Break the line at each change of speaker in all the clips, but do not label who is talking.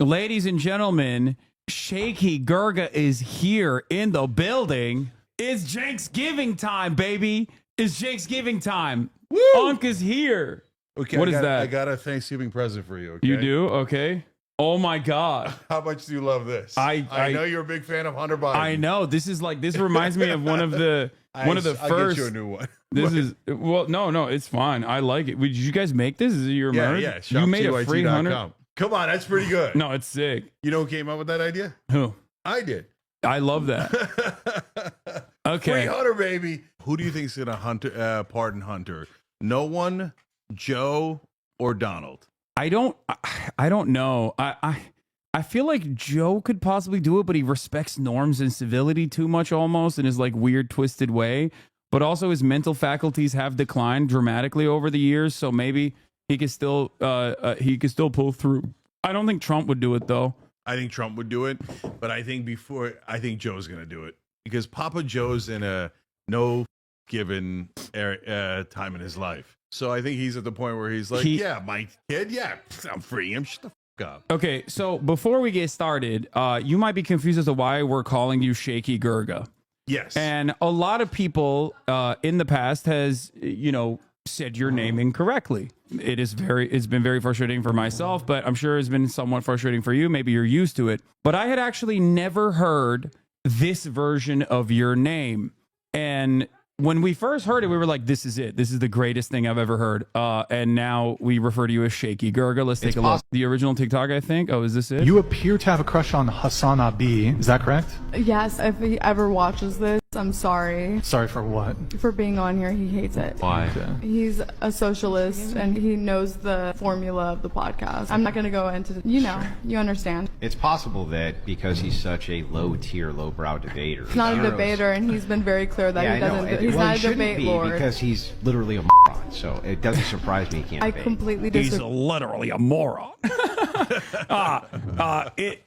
Ladies and gentlemen, Shaky Gerga is here in the building. It's Thanksgiving time, baby. It's Thanksgiving time. Woo! Unk is here.
Okay,
What is that?
I got a Thanksgiving present for you. Okay?
You do? Okay. Oh my God.
How much do you love this?
I
know you're a big fan of Hunter Biden.
I know. This reminds me of one of the first.
I'll get you a new one.
No, it's fine. I like it. Did you guys make this? Is it your merch?
Yeah.
You made a free Hunter.
Come on, that's pretty good.
No, it's sick.
You know who came up with that idea?
Who?
I did.
I love that. Okay.
Free Hunter, baby. Who do you think's gonna pardon Hunter? No one, Joe, or Donald?
I don't know. I feel like Joe could possibly do it, but he respects norms and civility too much almost in his like weird twisted way. But also his mental faculties have declined dramatically over the years, so maybe he could still pull through. I don't think Trump would do it though.
I think Trump would do it, but I think Joe's going to do it because Papa Joe's in a no given time in his life. So I think he's at the point where he's like, my kid, I'm free him. Shut the fuck up.
Okay, so before we get started, you might be confused as to why we're calling you Shaky Gerga.
Yes.
And a lot of people in the past has, said your name incorrectly. It's been very frustrating for myself, but I'm sure it's been somewhat frustrating for you. Maybe you're used to it. But I had actually never heard this version of your name. And when we first heard it, we were like, this is it. This is the greatest thing I've ever heard. And now we refer to you as Shaky Gerga. Let's take a look. The original TikTok, I think. Oh, is this it?
You appear to have a crush on HasanAbi. Is that correct?
Yes, if he ever watches this, I'm sorry.
Sorry for what?
For being on here, he hates it.
Why?
Okay.
He's a socialist and he knows the formula of the podcast. I'm not going to go into, you understand.
It's possible that because he's such a low-tier, lowbrow debater.
He's not a debater, and he's been very clear that he doesn't. He's not a debate lord.
Because he's literally a moron, so it doesn't surprise me he can't
I
debate.
completely disagree.
He's literally a moron.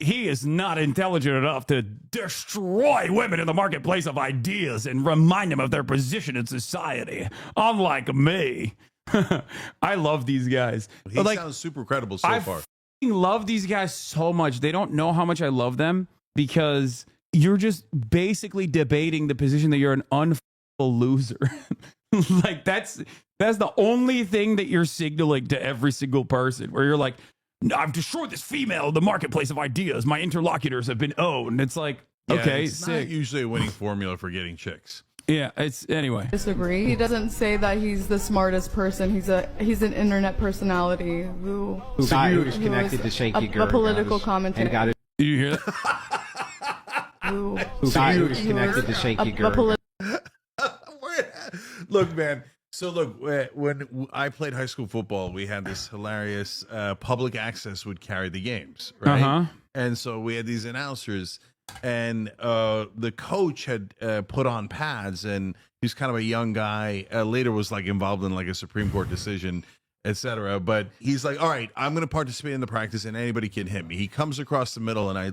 He is not intelligent enough to destroy women in the marketplace of ideas and remind them of their position in society. Unlike me. I love these guys.
He sounds super credible so far.
I love these guys so much. They don't know how much I love them because you're just basically debating the position that you're an unfuckable loser. Like that's the only thing that you're signaling to every single person where you're like, I've destroyed this female in the marketplace of ideas. My interlocutors have been owned. It's like, okay,
it's not usually a winning formula for getting chicks.
Yeah, it's anyway.
Disagree. He doesn't say that he's the smartest person. He's an internet personality who
who's connected to Shaky Gerga.
A political commentator.
And got it.
Did you hear that?
Who's connected to Shaky Gerga.
Look, man. So look, when I played high school football, we had this hilarious public access would carry the games, right?
Uh-huh.
And so we had these announcers, and the coach had put on pads, and he's kind of a young guy. Later was like involved in like a Supreme Court decision, etc. But he's like, all right, I'm going to participate in the practice, and anybody can hit me. He comes across the middle, and I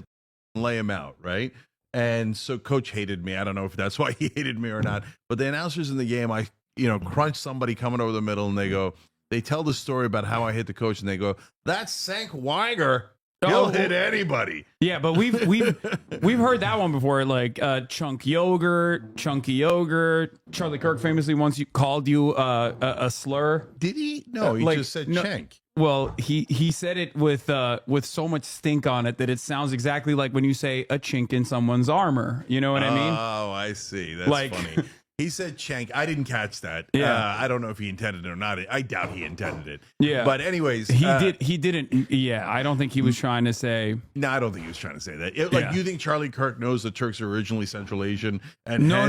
lay him out, right? And so coach hated me. I don't know if that's why he hated me or not. But the announcers in the game, I crunch somebody coming over the middle, and they tell the story about how I hit the coach, and they go, that's Sank Weiger. He'll hit anybody.
Yeah, but we've heard that one before, like chunky yogurt. Charlie Kirk famously once called you a slur.
Did he? No, he just said chank.
Well, he said it with so much stink on it that it sounds exactly like when you say a chink in someone's armor. You know what I mean?
Oh, I see. That's funny. He said chank. I didn't catch that.
Yeah.
I don't know if he intended it or not. I doubt he intended it.
Yeah.
But anyways.
He didn't. Yeah, I don't think he was trying to say.
No, I don't think he was trying to say that. You think Charlie Kirk knows the Turks are originally Central Asian? And
No.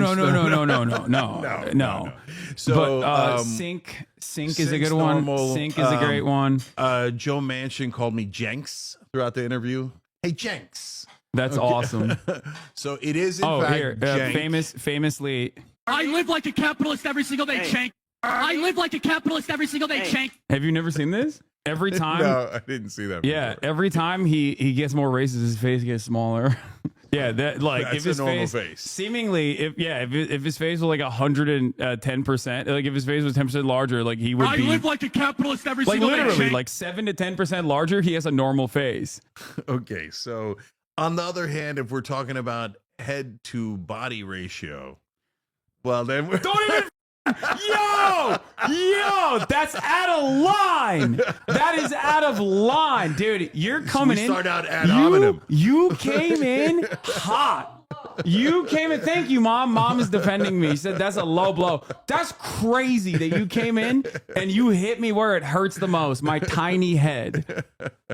So
but, Sink is a good one. Sink is a great one.
Joe Manchin called me Jenks throughout the interview. Hey, Jenks.
That's awesome.
So it is in fact Jenks.
Famously.
I live like a capitalist every single day, Shank. I live like a capitalist every single day, Shank.
Have you never seen this? every time.
No, I didn't see that.
Yeah,
before.
every time he gets more racist, his face gets smaller. Yeah, that like
That's
if his
a normal
face,
face.
seemingly if his face was like 110%, like if his face was 10% larger, like he would
I
be
live like a capitalist every
like
single day.
literally
Shake.
like 7 to 10% larger. He has a normal face.
Okay, so on the other hand, if we're talking about head to body ratio, well then we're
Don't even. Yo, that's out of line. That is out of line, dude. You're coming
we
in.
start out ad hominem.
You came in hot. You came in. Thank you, Mom. Mom is defending me. She said that's a low blow. That's crazy that you came in and you hit me where it hurts the most, my tiny head.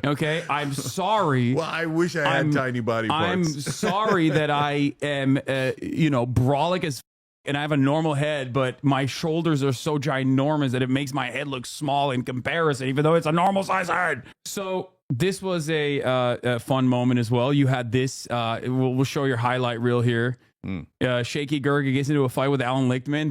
Okay, I'm sorry.
Well, I wish I had tiny body parts.
I'm sorry that I am, brolic as. And I have a normal head, but my shoulders are so ginormous that it makes my head look small in comparison, even though it's a normal size head. So this was a fun moment as well. You had this. We'll show your highlight reel here. Shaky Gerga gets into a fight with Alan Lichtman.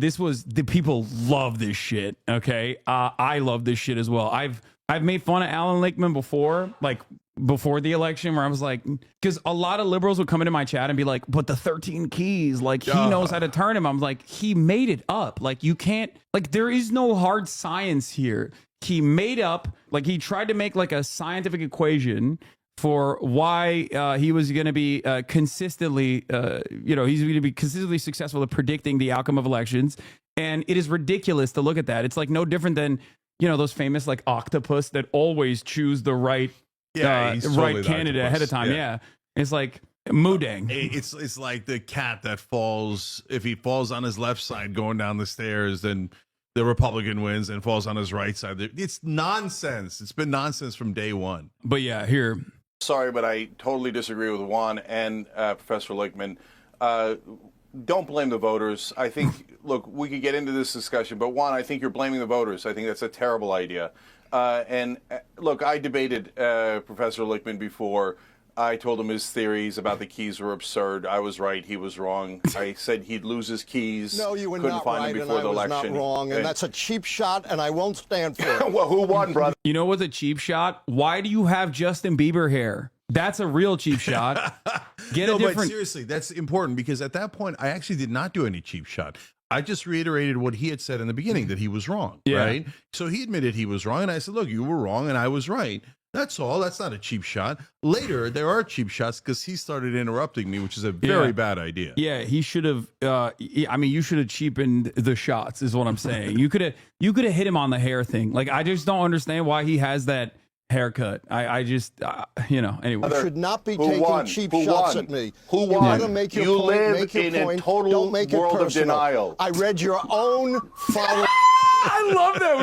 The people love this shit. Okay, I love this shit as well. I've made fun of Alan Lichtman before, like before the election, where I was like, because a lot of liberals would come into my chat and be like, but the 13 keys, like he knows how to turn him. I'm like, he made it up. Like you can't, like there is no hard science here. He made up, like he tried to make like a scientific equation for why he was going to be consistently, he's going to be consistently successful at predicting the outcome of elections. And it is ridiculous to look at that. It's like no different than, those famous like octopus that always choose the right
he's totally
right
the
candidate
octopus.
ahead of time. Yeah. It's like Mudang.
It's like the cat that falls. If he falls on his left side going down the stairs, then the Republican wins, and falls on his right side. It's nonsense. It's been nonsense from day one.
But yeah, here.
Sorry, but I totally disagree with Juan and Professor Lichtman. Don't blame the voters. I think, look, we could get into this discussion, but Juan, I think you're blaming the voters. I think that's a terrible idea. Look, I debated Professor Lichtman before. I told him his theories about the keys were absurd. I was right. He was wrong. I said he'd lose his keys.
No, you were
Couldn't
not
find
right,
them
and
before
I
the
was
election.
not wrong, and that's a cheap shot, and I won't stand for it.
Well, who won, brother?
You know what's a cheap shot? Why do you have Justin Bieber hair? That's a real cheap shot. Get a different.
But seriously, that's important because at that point, I actually did not do any cheap shot. I just reiterated what he had said in the beginning, that he was wrong, right? So he admitted he was wrong, and I said, look, you were wrong, and I was right. That's all. That's not a cheap shot. Later, there are cheap shots because he started interrupting me, which is a very bad idea.
Yeah, he should have. You should have cheapened the shots, is what I'm saying. You could have hit him on the hair thing. Like, I just don't understand why he has that haircut. I just, anyway.
You should not be
Who
taking
won?
cheap
Who
shots
won?
at me.
Who
You
won?
want to make your
You
point,
live
make your
in a
point.
total
Don't make it
world of
personal.
denial.
I read your own follow.
I love that.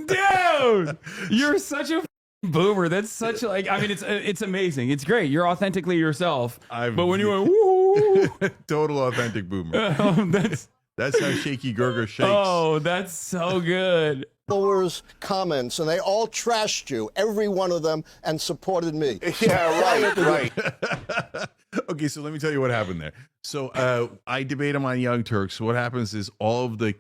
Dude, you're such a boomer. That's such like, it's amazing. It's great. You're authentically yourself. But when you went, woo,
Total authentic boomer. That's how Shaky Gerga shakes.
oh, that's so good.
Followers' comments, and they all trashed you, every one of them, and supported me.
Yeah, right.
Okay, so let me tell you what happened there. So I debate him on Young Turks. So what happens is all of the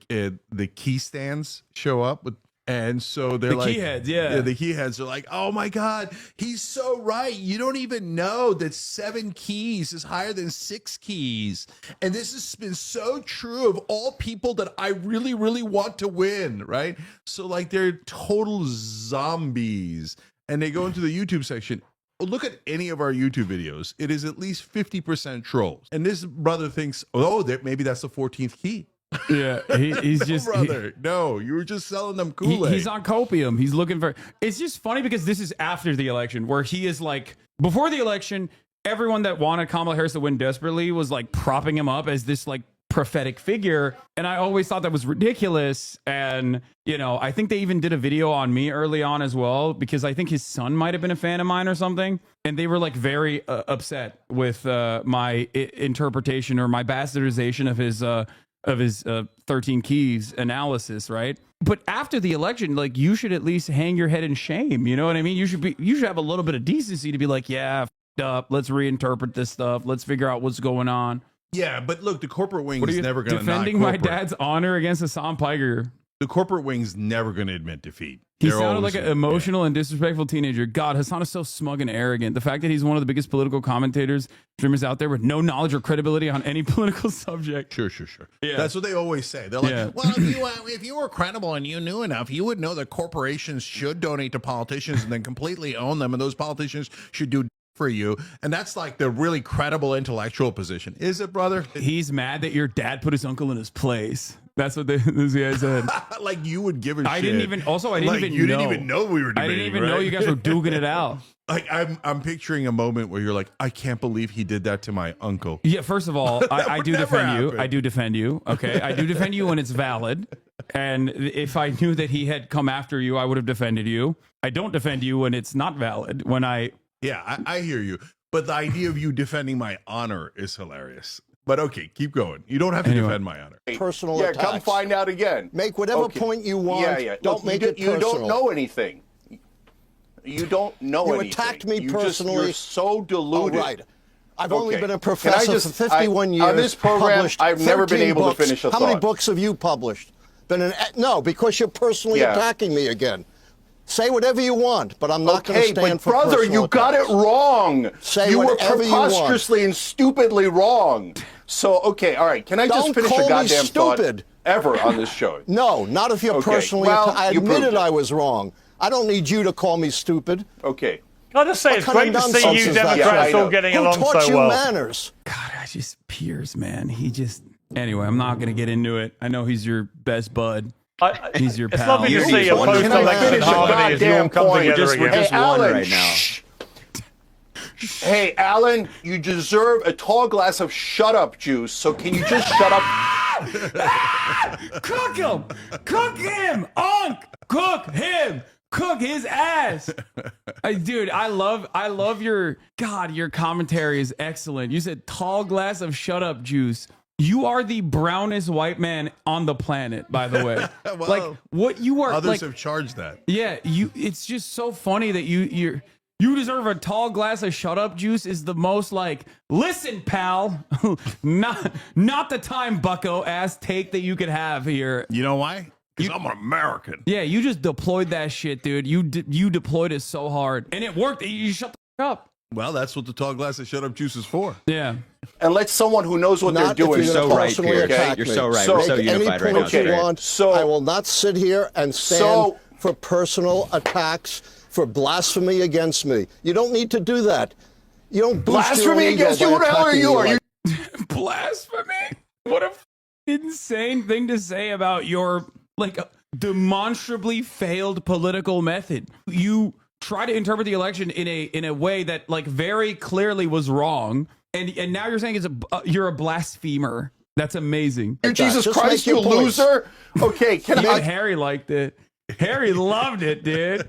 key stands show up and so they're
The key heads, yeah.
The key heads are like, oh my God, he's so right. You don't even know that 7 keys is higher than 6 keys. And this has been so true of all people that I really, really want to win, right? So like they're total zombies. And they go into the YouTube section. Look at any of our YouTube videos. It is at least 50% trolls. And this brother thinks, maybe that's the 14th key.
Yeah, he's just
brother. No, you were just selling them Kool-Aid.
he's on copium. He's looking for. It's just funny because this is after the election, where he is like, before the election, everyone that wanted Kamala Harris to win desperately was like propping him up as this like prophetic figure, and I always thought that was ridiculous. And I think they even did a video on me early on as well, because I think his son might have been a fan of mine or something, and they were like very upset with my interpretation or my bastardization of his 13 keys analysis, right? But after the election, like, you should at least hang your head in shame. You know what I mean? You should have a little bit of decency to be like, yeah, f***ed up. Let's reinterpret this stuff. Let's figure out what's going on.
Yeah, but look, the corporate wing
What are
is
you
never going to
defending my dad's honor against Hasan Piker?
the corporate wing's never going to admit defeat.
He
They're
sounded
always
like an
gonna-
emotional and disrespectful teenager. God, Hasan is so smug and arrogant. The fact that he's one of the biggest political commentators, streamers out there with no knowledge or credibility on any political subject.
Sure.
Yeah.
That's what they always say. They're like,
Yeah.
well, if you were credible and you knew enough, you would know that corporations should donate to politicians and then completely own them, and those politicians should do for you. And that's like the really credible intellectual position. Is it, brother?
He's mad that your dad put his uncle in his place. That's what this guy said.
Like you would give a shit.
I didn't even know.
You didn't even know we were debating.
I didn't even know
right?
you guys were duking it out.
Like I'm picturing a moment where you're like, I can't believe he did that to my uncle.
Yeah, first of all, I
would
do
never
defend you.
happen.
I do defend you. Okay. I do defend you when it's valid. And if I knew that he had come after you, I would have defended you. I don't defend you when it's not valid.
Yeah, I hear you. But the idea of you defending my honor is hilarious. But okay, keep going. You don't have to defend my honor.
Personal
Yeah,
attacks.
come find out again.
Make whatever
Okay.
point you want.
Yeah.
Don't
Look,
make
you
it
You
personal.
don't know anything. You don't know
You
anything.
attacked me
You're
personally.
so
Oh,
deluded.
right. I've only
Okay.
been a
Can I
professor
just-
for 51 years.
On this program,
published
I've never been
13
able
books.
to finish a
How many
thought.
books have you published? No, because you're personally
Yeah.
attacking me again. Say whatever you want, but I'm not going to
Okay,
stand
but
for
brother,
personal
you got it
attacks.
wrong.
Say
you were
whatever you want.
preposterously and stupidly wrong. So, okay, all right. Can I just
Don't
finish
call
a
me
goddamn thought
stupid.
ever on this show?
No, not if you're
Okay,
personally
well,
I
you proved
admitted
it.
I was wrong. I don't need you to call me stupid.
Okay.
Can I just say,
What
it's
kind
great
of
to see
nonsense
you
is that?
Democrats
Yeah, I
all
know.
getting
Who
along
taught
so
you
well.
manners?
God, I just Piers, man. Anyway, I'm not going to get into it. I know he's your best bud. He's your
It's
pal.
lovely to
You
see a
want to
post-election
finish a
harmony as you all
goddamn
come
point.
together
We're
again.
just
Hey,
one
Alan,
right now.
shh. Hey, Alan, you deserve a tall glass of shut-up juice, so can you just shut up?
Cook him! Cook him! Cook him! Cook his ass! Dude, I love your commentary is excellent. You said tall glass of shut up juice. You are the brownest white man on the planet, by the way.
Well,
like what you are
Others
like
have charged that.
yeah, it's just so funny that you deserve a tall glass of shut up juice is the most like, listen, pal, not the time bucko ass take that you could have here.
You know why? Because I'm an American.
Yeah, you just deployed that shit, dude. You deployed it so hard, and it worked. You shut the fuck up.
Well, that's what the tall glass of shut up juice is for.
Yeah.
And let someone who knows what
Not
they're doing.
if you're
So
gonna
right,
personally
Piers.
attack
You're
me.
so right.
So-
We're so
Make any
unified right now.
point you
Okay.
want.
So-
I will not sit here and stand
So-
for personal attacks, for blasphemy against me. You don't need to do that. You don't boost your
Blasphemy
ego
against you?
by
Who the hell are
attacking
you?
me
Are you
like-
Blasphemy. What a insane thing to say about your like demonstrably failed political method. You try to interpret the election in a way that like very clearly was wrong, and now you're saying you're a blasphemer. That's amazing.
Jesus
Just
Christ,
make
you
your points.
loser? Okay, can
Even
I?
Harry liked it. Harry loved it, dude.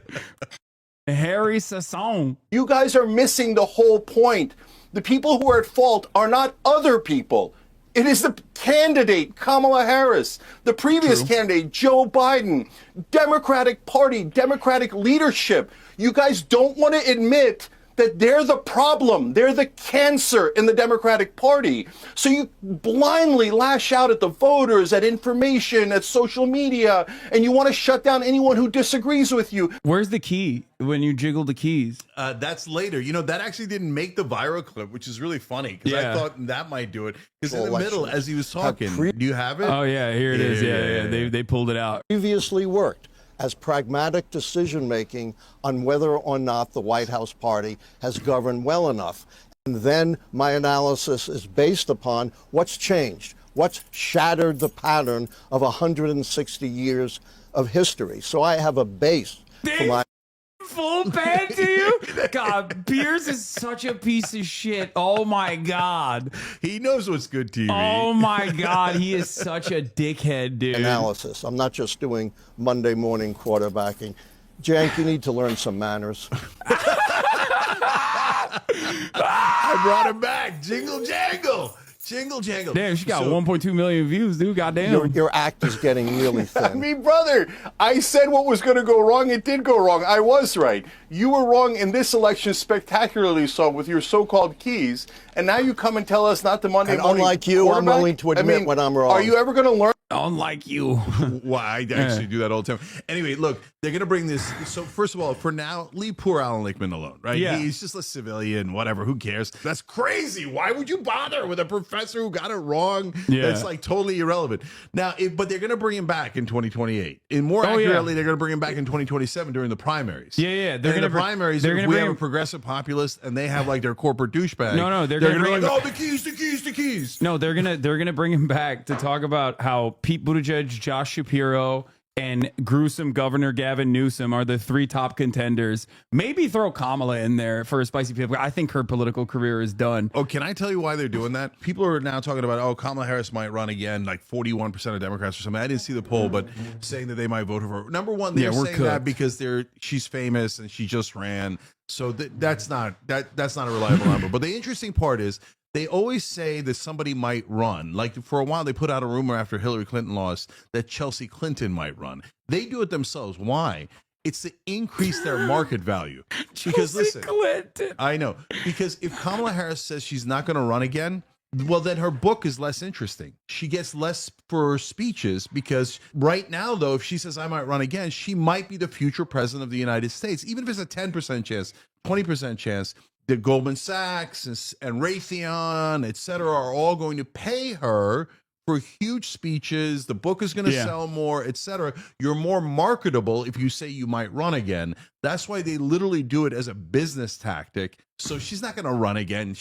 Harry Sasson.
You guys are missing the whole point. The people who are at fault are not other people. It is the candidate, Kamala Harris, the previous candidate, Joe Biden, Democratic Party, Democratic leadership. You guys don't want to admit that they're the problem. They're the cancer in the Democratic Party. So you blindly lash out at the voters, at information, at social media, and you want to shut down anyone who disagrees with you.
Where's the key when you jiggle the keys?
That's later. You know, that actually didn't make the viral clip, which is really funny because
Yeah.
I thought that might do it. Because in the
Elections
middle, as he was talking,
have
do you have it?
Oh yeah, here it is. Yeah. They pulled it out.
previously worked as pragmatic decision making on whether or not the White House party has governed well enough. And then my analysis is based upon what's changed, what's shattered the pattern of 160 years of history. So I have a base for my
Full band to you? God, Piers is such a piece of shit. Oh my God.
He knows what's good TV.
Oh my God. He is such a dickhead, dude.
analysis. I'm not just doing Monday morning quarterbacking. Jank, you need to learn some manners.
I brought him back. Jingle jangle. Jingle jangle.
Damn, she got
So-
1.2 million views, dude. Goddamn.
Your act is getting really
I
thin.
mean, brother, I said what was going to go wrong. It did go wrong. I was right. You were wrong in this election, spectacularly so, with your so-called keys. And now you come and tell us not the Monday
And
morning
unlike you, I'm
quarterback?
willing to admit when I'm wrong.
Are you ever going to learn?
Unlike you.
Why I actually do that all the time. Anyway, look, they're going to bring this. So first of all, for now, leave poor Alan Lichtman alone, right?
Yeah.
He's just a civilian, whatever. Who cares? That's crazy. Why would you bother with a professor who got it wrong?
Yeah.
That's like totally irrelevant. Now, but they're going to bring him back in 2028. And more accurately, they're going to bring him back in 2027 during the primaries.
Yeah.
They're going to primaries.
They're going to
we
bring
have a progressive populist, and they have like their corporate douchebag.
No, they're
going to
bring
be like,
him-
oh, the keys.
No, they're gonna bring him back to talk about how Pete Buttigieg, Josh Shapiro, and gruesome Governor Gavin Newsom are the 3 top contenders. Maybe throw Kamala in there for a spicy people. I think her political career is done.
Oh, can I tell you why they're doing that? People are now talking about, oh, Kamala Harris might run again, like 41% of Democrats or something. I didn't see the poll, but saying that they might vote for her. Number one, they're saying that because she's famous and she just ran. So that's not a reliable number. But the interesting part is they always say that somebody might run. Like for a while, they put out a rumor after Hillary Clinton lost that Chelsea Clinton might run. They do it themselves. Why? It's to increase their market value. Because listen,
Clinton.
I know. Because if Kamala Harris says she's not going to run again, well, then her book is less interesting. She gets less for her speeches because right now, though, if she says I might run again, she might be the future president of the United States. Even if it's a 10% chance, 20% chance, that Goldman Sachs and Raytheon, et cetera, are all going to pay her for huge speeches. The book is going to sell more, et cetera. You're more marketable if you say you might run again. That's why they literally do it as a business tactic. So she's not going to run again.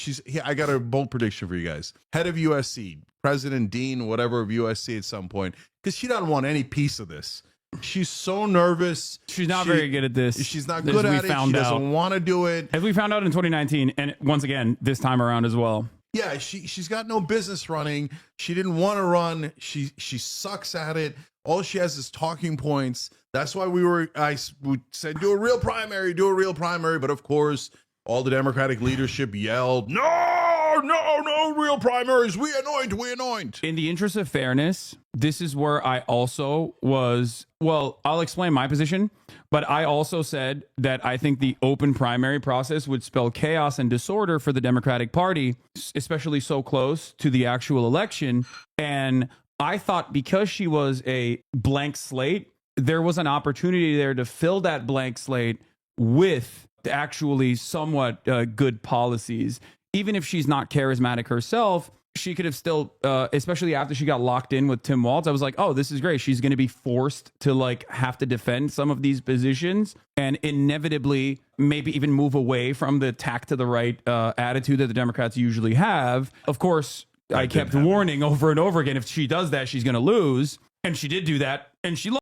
I got a bold prediction for you guys. Head of USC, president, dean, whatever of USC at some point, because she doesn't want any piece of this. She's so nervous.
She's not very good at this.
She's not good at it. She doesn't want to do it.
As we found out in 2019, and once again, this time around as well.
Yeah, she's got no business running. She didn't want to run. She sucks at it. All she has is talking points. That's why I said do a real primary. But of course, all the Democratic leadership yelled, no real primaries. We anoint.
In the interest of fairness, this is where I also was. Well, I'll explain my position, but I also said that I think the open primary process would spell chaos and disorder for the Democratic Party, especially so close to the actual election. And I thought because she was a blank slate, there was an opportunity there to fill that blank slate with actually somewhat good policies. Even if she's not charismatic herself, she could have still, especially after she got locked in with Tim Walz, I was like, oh, this is great. She's going to be forced to like have to defend some of these positions and inevitably maybe even move away from the tack to the right attitude that the Democrats usually have. Of course, I kept warning over and over again, if she does that, she's going to lose. And she did do that. And she lost.